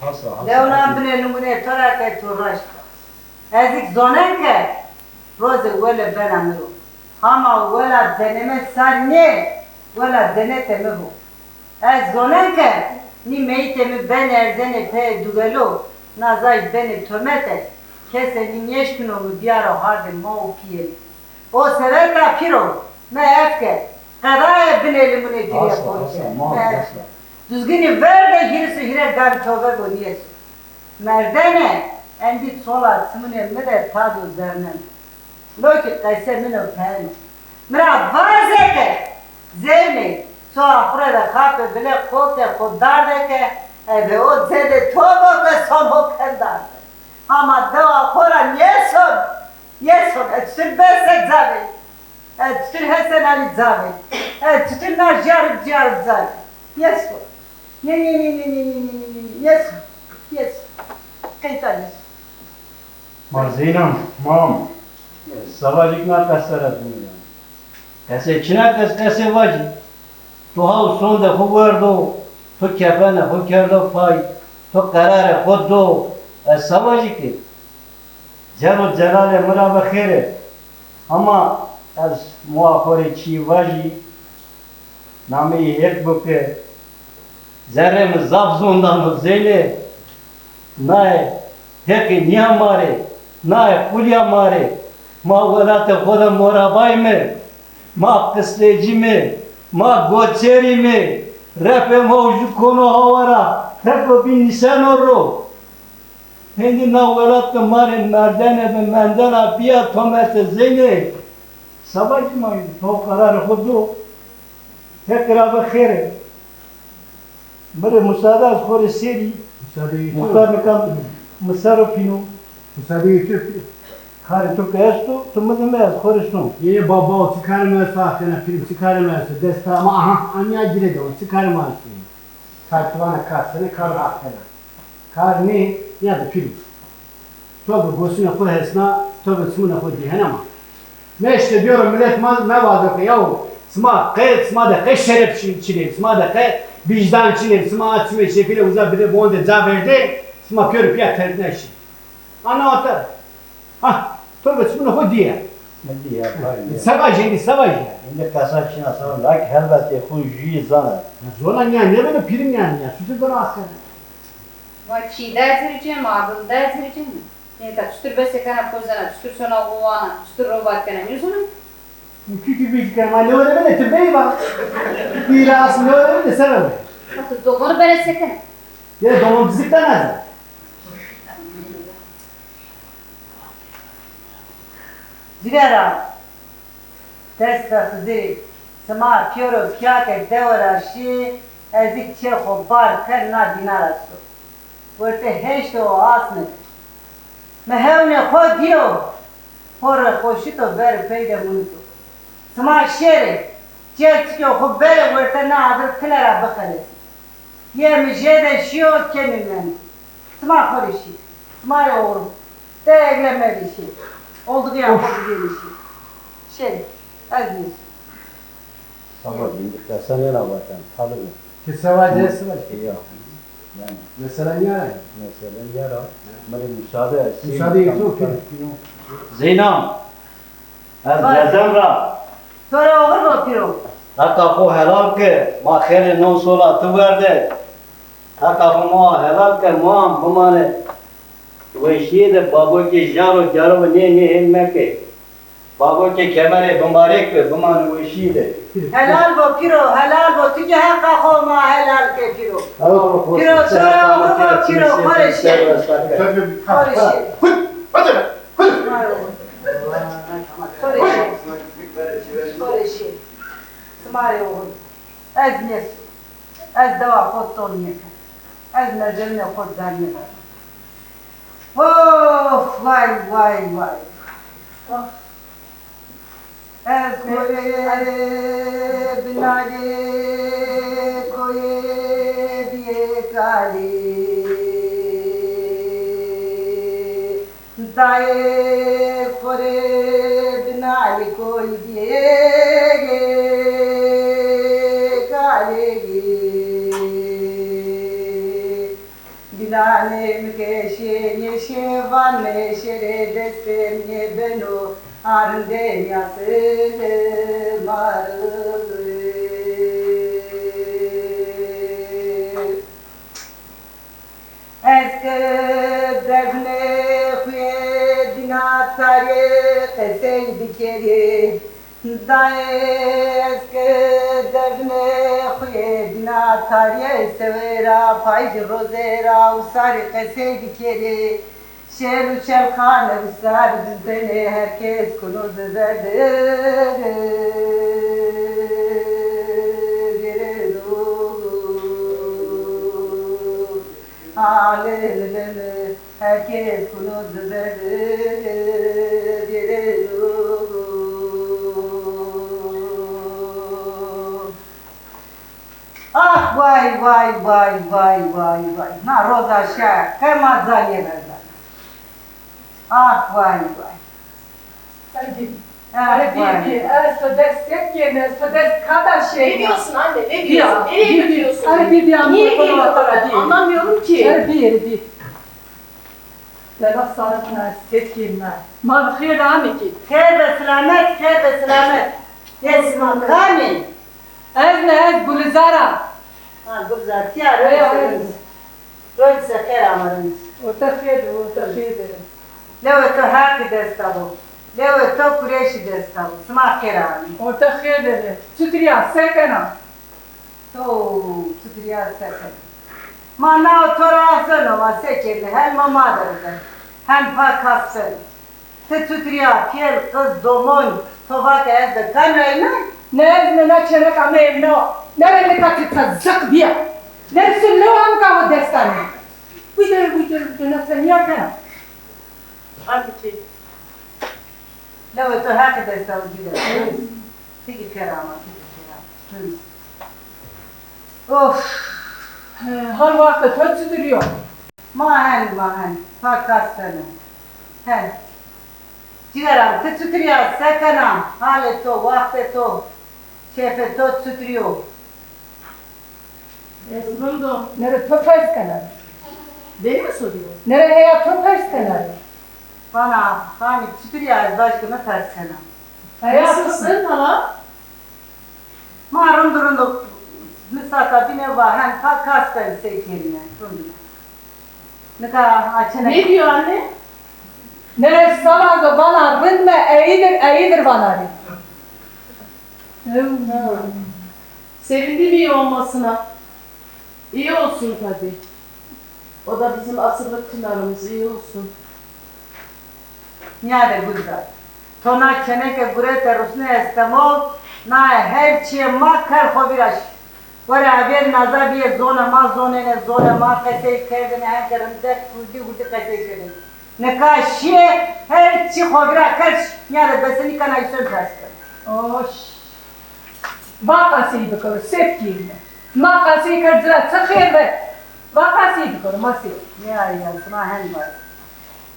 Hasa Leonam bine lungune tora ke toraşta. Ezik zonen ke. Roze vele bana miro. Ama vela deneme sarne. Vela denete mi bu. Ez zonen ke. Ni meyte mi ben erzene pe dugelo. Nazay beni tömete. Kese ni nyeşkino mu diyara harde mau piyeli. O sever ka piro. Me efke. Kadaya binelim bunu giriye koyce. Me efke. Düzgünü ver de girisi hire gari tobe bu niyesu. Merdene. Endi sola tımını mire tadı zernen. Loki kayse mino peni. Mira vazeke. Zevni. Soğa burada kapı bile kote kodardeke. Ebe o zede tobo ve somo kendar. Ama deva koran yeson. Yeson. Etçil besek zavi. Etçil hesen ali zavi. Etçil nar jarib zavi. Yeson. Yeson. Yeson. Kayta yeson. Ma Zeynam, mam. Savacık na kasara dünya. Kase çina kase vacı. تو ها سوند خوردو تو کفن خو کردو پای تو قرار خود دو سواجی که جل و جلال مرا بخیره اما از موافر چی واجی نامی یک بکه زرم زب زوندان و زیله نه هکی نیا ماره نه پولیا ماره ما ولات خودم مرابای می ما قسلیجی می Ma goçeri mi? Repe mavju konu havara. Repe bin nisan oru. Hindi na velat ke marin merdane be mendana biya tomete zeyne. sabah cuma to karar khudu tekrar bakhere mere musada az khore seri muhtar nikam musaro pino kare to kesto to madame az khore sno Ye baba çıkarmıyor saatine film çıkarmıyor. Desta ama aha anya gire de o çıkarmıyor. Kartuvana kartını kar hakkına. Kar ne? Ya da film. Tabi gosuna koy hesna, tabi sımına koy diyen ama. Ne işte diyorum millet ne var ki yahu. Sma kayıt sma da kay şeref çiğne, sma da kay vicdan çiğne, sma atma şefile uzak bir de bonde za verdi. Sma körüp ya terine işi. Ana atar. Ha, tabi sımına koy diyen. medi ya fayne Sabah. inde kasap china savan lak helbet khu ji zana Zolan ya ne böyle prim yani ya. Sütü bana asker. Vay çiğ ders vereceğim, ardın ders vereceğim mi? Ne kadar tutur besekana pozana, tutur sona buvana, tutur robat kana, ne zaman? Küçük bir çıkarma. Ne öyle böyle tübeyi bak. Bir aslında öyle de severim. Hatta doğru böyle sekana. Ya domuz dizikten az. Zigara, testa khziri, sama pioroz kya ke devara shi, ezik çe khobar kar na dinara so. Verte heşt o asne. Mehevne kho diyo, hor khoshito ver peyde munitu. Sama şere, çe tiko kho bere verte na adır klara bakales. Ye mjede şio kemimen. Sama khorishi, sama yoğurum. Te eglemedi şey. Olduğu yapmak gelişi. Şey, aziz. sabah inde kasane la vatan talı Kesava dersi var. ya yani Mesela ya. mesela yara mere musade Müsaade yok ki. Zeynam az Bak. lazemra Sonra olur mu piro? Haka ko helal ke ma khere non sola tu verde haka ko ma helal ke ma bumane ve şide babo ke jaro ne hemme ke babo ke kemere mübarek ve bumane ve şide Helal bu piro, helal bu. Tüke hakka koma helal ke piro. Piro sonra olur mu piro? Karışı. Tabii. Karışı. Hadi. Karışı. Karışı. Smare olur. Ez nes. Ez deva kod ton yeka. Ez mezemne kod zanneka. Of, vay. Ez koye binali koye biye kali daye kore binali koye biye kali binane mkeşe neşe van neşe destem ne beno Arde nyası marlı Eske devne kuye dinatare kesey dikeri Daye eske devne kuye dinatare severa payj rozera usari kesey dikeri Şer uçel khane usar düzene herkes kunu düzerde Alelele herkes kunu düzerde Ah vay Na roza şa kema zanyeder Ah vay. Ah vay. Ne diyorsun anne? Ne diyorsun? Nereye götürüyorsun? Hadi bir an Niye bu geliyor konuda bana? değil. Anlamıyorum ki. Bir. Bela sarıkına setkinler. Mavkhir amiki. Khair ve selamet. Yesma kamil. Ez Gulzara. Ha güzel. Tiyar Röy se khair amarınız. O tafiyede. Lewe to haki destabo. Lewe to kureşi destabo. Sma khair amin. O tafiyede. Şükriya sekana. To şükriya sakın. Mana torasın ama seçeli hem mamadır. Hem pakasın. Te tutriya piyel kız domon Tovak ez de kanayla. Ne ezme ne çenek ama evne o. Nereye katırsa zık diye. Neresi loğan kavu destanı. Buydur nasıl yakana. Anneciğim. Lava to haka da sa ujida. Tiki kerama, tiki kerama. Of. Her vakti tötsü duruyor. Mahen. Fakat sana. Hen. Cigaram, te tutriya sekanam. Hale to, vakte to. Şefe to tutriyo. Esrundu. Nere töpers kanar. Beni mi soruyor? Nere heya töpers kanar. Bana hani tutriya başkına tersena. Nasılsın hala? Marun durundu. Misaka bine var. Hen fakat ben sekerine. Ne kadar açana. Ne diyor anne? Nere savazı bana rınme eğidir bana. Sevindim iyi olmasına. İyi olsun tabii. O da bizim asırlık çınarımız iyi olsun. Niade güzel. Tona çeneke gurete rusne estemol. Na her çiğ makar hoviraş. Vara bir naza bir zona ma kese kerdine her karımda kurdi kese kerdine. Ne kaşe her çiğ hovira kaç. Niade beseni kana isön taşkı. Oş. Vakası bikor, sepkiyme. Makası kırdıra sıkır ve vakası bikor, masi. Ya sıma hen var.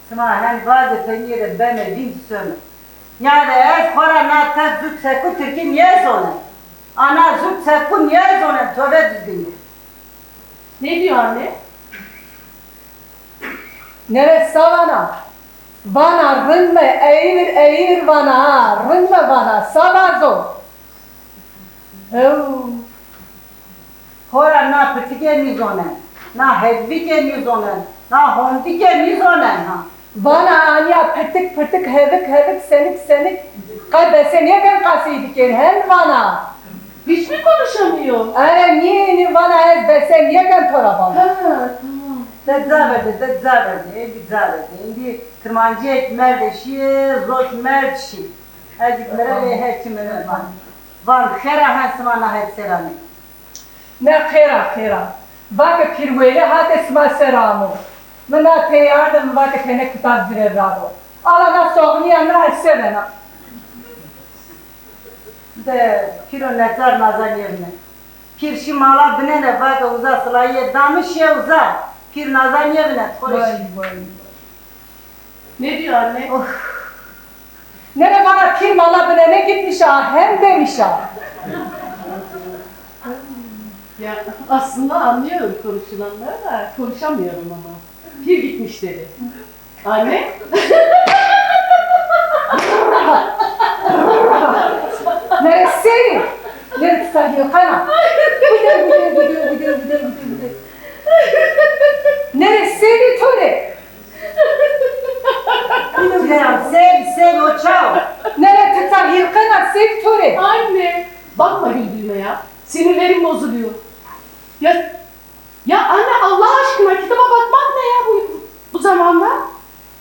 Sıma hen var de peniyede beme din söme. Niade ez kora na tak zut seku Türkiye niye zona? Ana zut seku niye zona? Tövbe düzgün. Ne diyor anne? Nere savana. Bana rınme eğir bana. Rınme bana savazo. Kora na pıtike nizonen. Na hevvike nizonen. Na hondike nizonen ha. Bana anya pırtık hevik senik. Kaybese niye ben kasıydı ki hem bana. Hiç mi konuşamıyor? Öyle niye bana ez bese niye ben tora bana. Ha tamam. Dedzaverdi. Endi zaverdi. Endi tırmancı et merdeşi, zot merdşi. Ezik merele hepsi merele van. Van khera hansmana hep serami. Ne khera. Bak pirveli hat esma seramu. Mına teyardım bak kene kitap zire rado. Alana soğniya na sevena. De kiro netar nazan yerine. Pir şimala binene bak uza sılayı damış ya uza. Pir nazan yerine. Vay. Ne diyor anne? Nere bana pir mala binene gitmiş ha hem demiş ha. Ya aslında anlıyorum konuşulanları da konuşamıyorum ama. Bir gitmiş dedi. Anne? Nere seni? Nere tutarıyor kana? Gidiyor. Nere seni tore? Cigaram sev o çao. Nere tutar hilkana sev tore? Anne! Bakma güldüğüme ya. Sinirlerim bozuluyor. Ya anne Allah aşkına kitaba bakmak ne ya bu zamanda?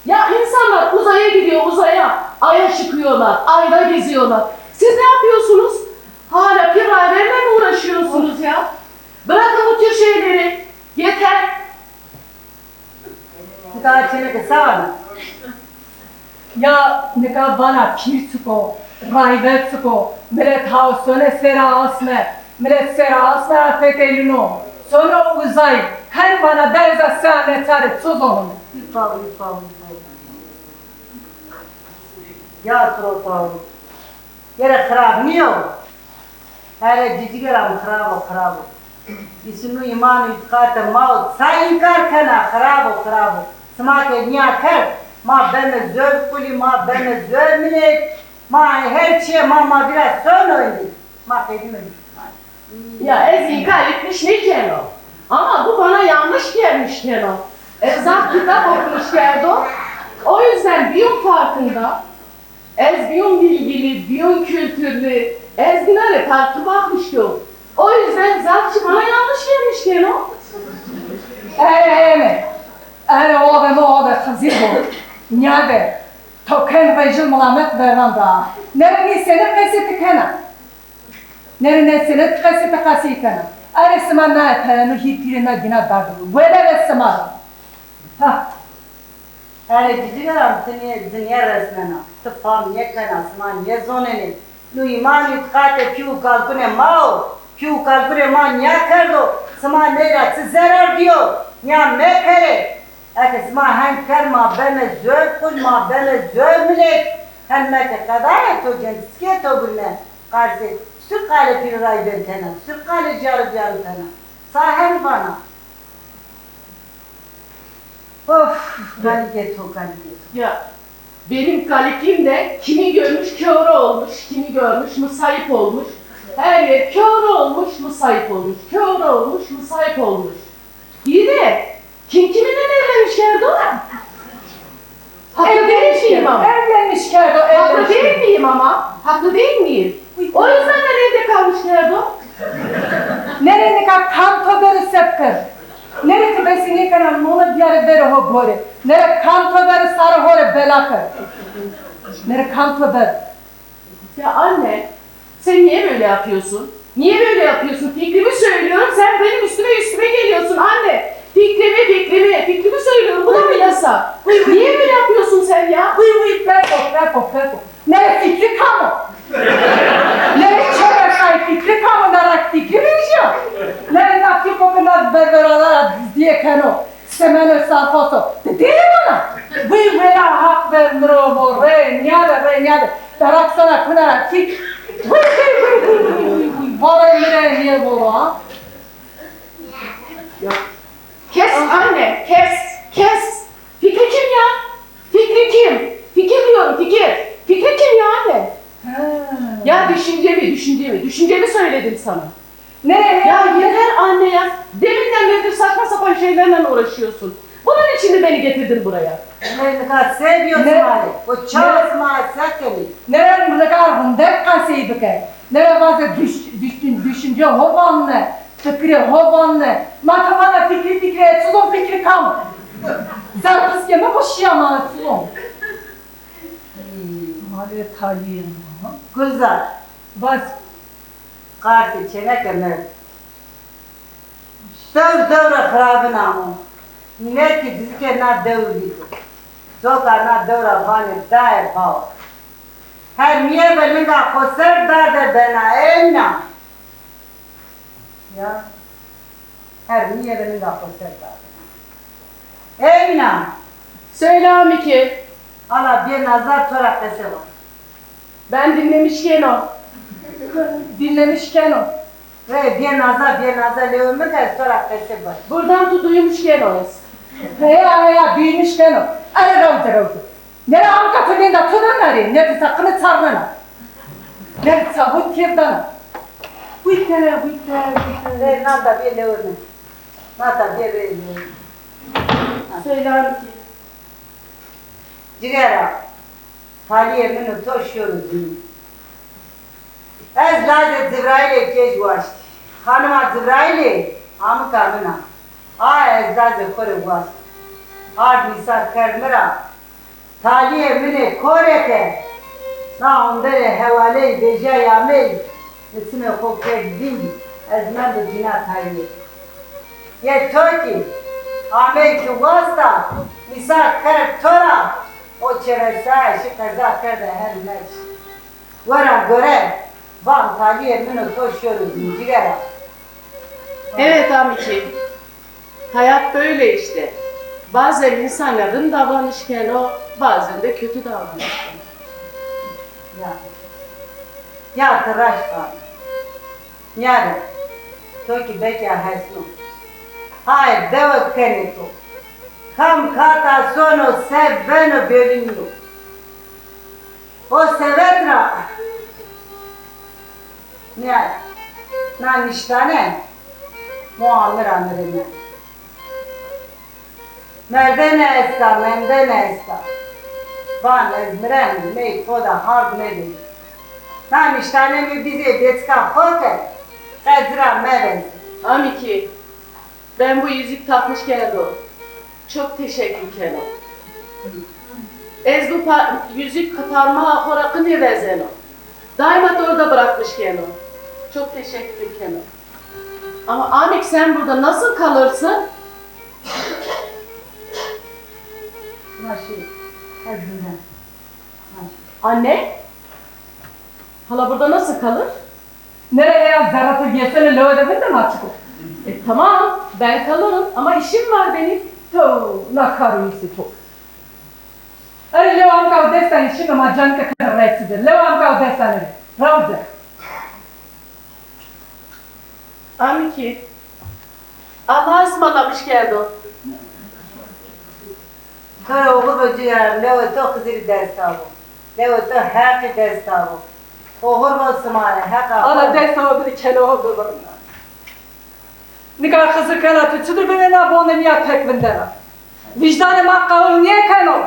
Ya insanlar uzaya gidiyor uzaya. Ay'a çıkıyorlar, ayda geziyorlar. Siz ne yapıyorsunuz? Hala piralerle mi uğraşıyorsunuz ya? Bırakın bu tür şeyleri. Yeter. Bir daha çeneke savana. Ya neka bana pir tuko, rayvet tuko, meret hausone sera asme, meret sera asme afetelino. Sonra uzay, her bana derza sahne tarih tuz olun. Yufal. Ya troto. Yere khrab niyo. Hele cicigeram khrabo. İsinu iman itkata maut. Sa inkar kana khrabo. Sma ke niya kar. Ma beme zöv kuli, ma beme zöv millet. Ma her şey ma biraz son oydu. Ma kedim Ya Ezgi kaybetmiş ne Keno? Ama bu bana yanlış gelmiş Keno. Ezak kitap okumuş geldi o. O yüzden biyum farkında. Biyum bilgili, biyum kültürlü. Ezgi'lere farklı bakmış ki o. O yüzden Zakçı bana yanlış gelmiş Keno. Eme, o be hazır bol. Nyade, Token vecil mulamet veranda. Nereni senin peseti kana. Nerene senin kaseti kasi kana. Aresma na tayanu hitirina gina dardı. Böyle resma. Ha. Yani cicigaram dünya resmena. Tıfam ye kana asman ye zoneni. Nu iman itkate piu kalkune mao. Piu kalkune ma nya kardo. Sma nera zarar diyor. Nya me kare. Eke sma hem karma beme zöv kul ma beme zöv milek. Hem meke kadar to genskiye to bulne. Karşı sür kale bir ray ben tena. Sür kale carı carı tena. Sahem bana. Of, galiget o galiget. Ya benim galikim de kimi görmüş kör olmuş, kimi görmüş musayip olmuş. Her yer kör olmuş, musayip olmuş, kör olmuş, musayip olmuş. İyi de kim kiminle evlenmiş Erdo? Haklı değil miyim ama? Evlenmiş Kerdo, Haklı evlenmiş. değil miyim ama? Haklı değil miyim? O yüzden de evde kalmış Erdo. Nereni ka kanto beri sepker. Nere ki besini kana nona diyare beri ho bore. Nere kanto beri sarı hore belakır. Nere kanto beri. Ya anne, sen niye böyle yapıyorsun? Niye böyle yapıyorsun? Fikrimi söylüyorum, sen benim üstüme geliyorsun anne. Fikrimi söylüyorum, bu da mı yasa? Niye böyle yapıyorsun sen ya? Preko. Nere fikri kamu. Nere çöre say fikri kamu narak fikri bileceğim. Nere nakti kopuna berberalara diye kano. Semeno sarfoso. Dedi bana. Bu veya hak vermiro bu re nyade. Darak sana kınarak fik. Vara mire niye bu ha? Kes anne, kes. Fikri kim ya? Fikri kim? Fikir diyorum, fikir. Fikri kim ya anne? Ya düşüncemi söyledim sana. Nereye? Ya yeter anne ya. Deminden beridir saçma sapan şeylerle uğraşıyorsun. Bunun için de beni getirdin buraya. Ne kadar seviyorsun Ne? hali. O çalışma sakını. Nere mırgar hındek kasayı bike. Nere bazı düşünce hovanlı. Fikri hovanlı. Matamana fikri tuzun fikri kam. Zarpız yeme boşuyama tuzun. Hadi taliyim. Güzel. Bas. Kartı çene kemer. Devre kırabın amı. Ne ki dizike na devre gidiyor. Zoka na devre bani dair bav. Her miye belinga koser darde bena emna. Ya. Her miye belinga koser darde. Emna. Söyle Amiki. Ala bir nazar torak dese var. Ben dinlemişken o. Dinlemişken o. Ve bir nazar levme de torak dese var. Buradan duymuşken o. Heya büyümüşken o. Ara ravdı. Nere amka tülüğünde tudan nari. Nere sakını sarnana. Nere sabut kirdana. Buyte. Ve nada bir levme. Nada bir levme. Söyle Amiki. Cigara. Haliye minu toşuyoruz. Ez lazım Zibrail'e geç baştı. Hanıma Zibrail'e amı kamına. Ez lazım kore baştı. Ard misal kermira. Taliye minu koreke. Na ondere hevale beja yamel. Nesime kokre dingi. Ez men de cina taliye. Ye toki. Amel ki vasta. Misal ker tora. O çeresa işi kaza kerde her meç. Vara göre. Van taliye minu toşuyoruz. Cigara. Evet Amiki. Hayat böyle işte. Bazen insanların davranışken o, bazen de kötü davranışken. Ya tıraş var. Yani. Toki bekya hesnu. Hayır devet kenetu. Kam kata sono seveno bölünüyor. O sevetra. Ne? Na niştane. Muamir amirine. Merdene esta, mendene esta. Van ezmirem, mey koda hard medi. Na niştane mi bize betska kote. Ezra mevez. Amiki, ben bu yüzük takmışken o. Çok teşekkür Kenan. Ez bu yüzük parmağı horakı ne vezeno. Daima da orada bırakmış Keno. Çok teşekkür Keno. Ama Amik sen burada nasıl kalırsın? Maşi. Ezginden. Anne? Hala burada nasıl kalır? Nereye ya zaratı yesene lövede ben de mi açık ol? Tamam ben kalırım ama işim var benim. To, la karıyısı to. Öyle levam kav destan işin ama can kakar reksidir. Levam kav destan öyle. Ravze. Amiki. Allah'a ısmarlamış geldi o. Sonra oğul böcüğüm, levo to kızır ders tabu. Levo to her ders tabu. Oğul bolsumane, haka. Ana destan bir kele oldu bana. Nikah kızı kana tüçüdür beni abone niye tekvinden. Vicdanı makkavul niye kano?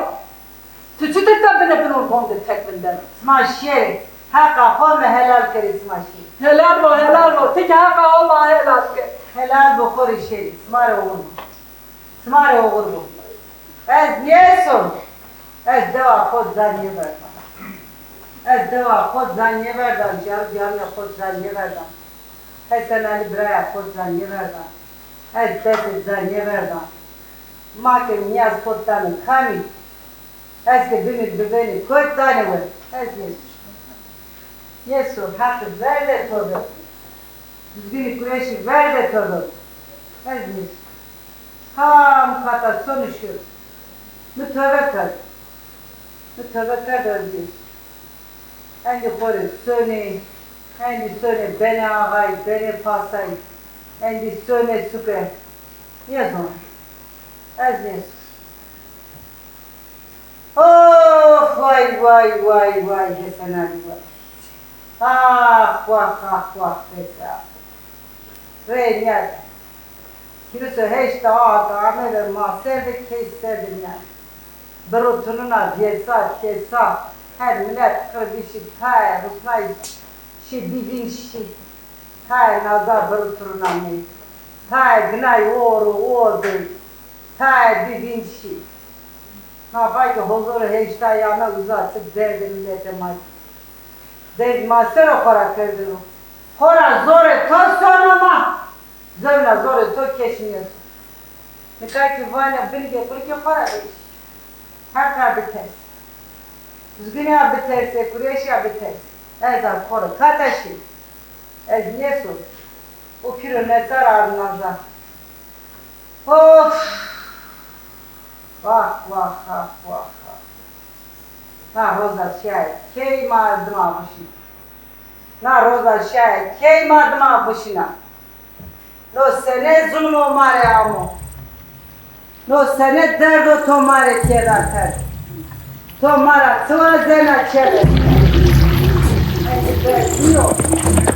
Tüçüdür de beni bunu bondu tekvinden. Smaşi. Haka kome helal keri smaşi. Helal bu helal bu. Tek haka olma helal ke. Helal bu kor işeri. Smare oğul. Smare oğul bu. Ez niyesun? Ez deva kod zaniye verdan. Ez deva kod zaniye verdan. Jarı kod zaniye verdan. Hasan Ali Braya kod zaniye verdan. Ez deset zaniye verdan. Makem niyaz kodtanı kami. Ez ke beni kod zaniye ver. Ez yesun. Yesun hakkı ver de tordu. Düzgünü kureşi ver de tordu. Ez yesun. Tam kata sonuşuyor. Mütevekkil. Mütevekkil öldü. Endi kore söne, endi söne beni ağay, beni pasay, endi söne suke. Yazın. Ez yes. Of vay vay vay vay Hasan Ali vay. Ah vah Hasan. Ve niyet. Kimse hiç daha dağını ma sevdik hiç sevdim yani. Brutununa diyesa her millet kırdışı tay Rusnay bibin tay nazar brutununa ne tay gnay ordu tay bibin ne yapay ki huzuru hiç daha yana uzatıp derdi millete may derdi master o kora kırdı kora zore to sonuma Zömla zor to keşmiyorsun. Ne kadar ki vana bilge kurke para ver. Hakka biter. Düzgün ya biterse, kureş ya biter. Ezan koru, kataşı. Ez niye sor? O kilo ne zararından da. Of! Vah. Na roza şahit, keyma dıma başına. Na roza şahit, keyma dıma başına. No sene zulmo mare amo. No sene derdo to mare kerater. To mara tua zena chele. Ende dio.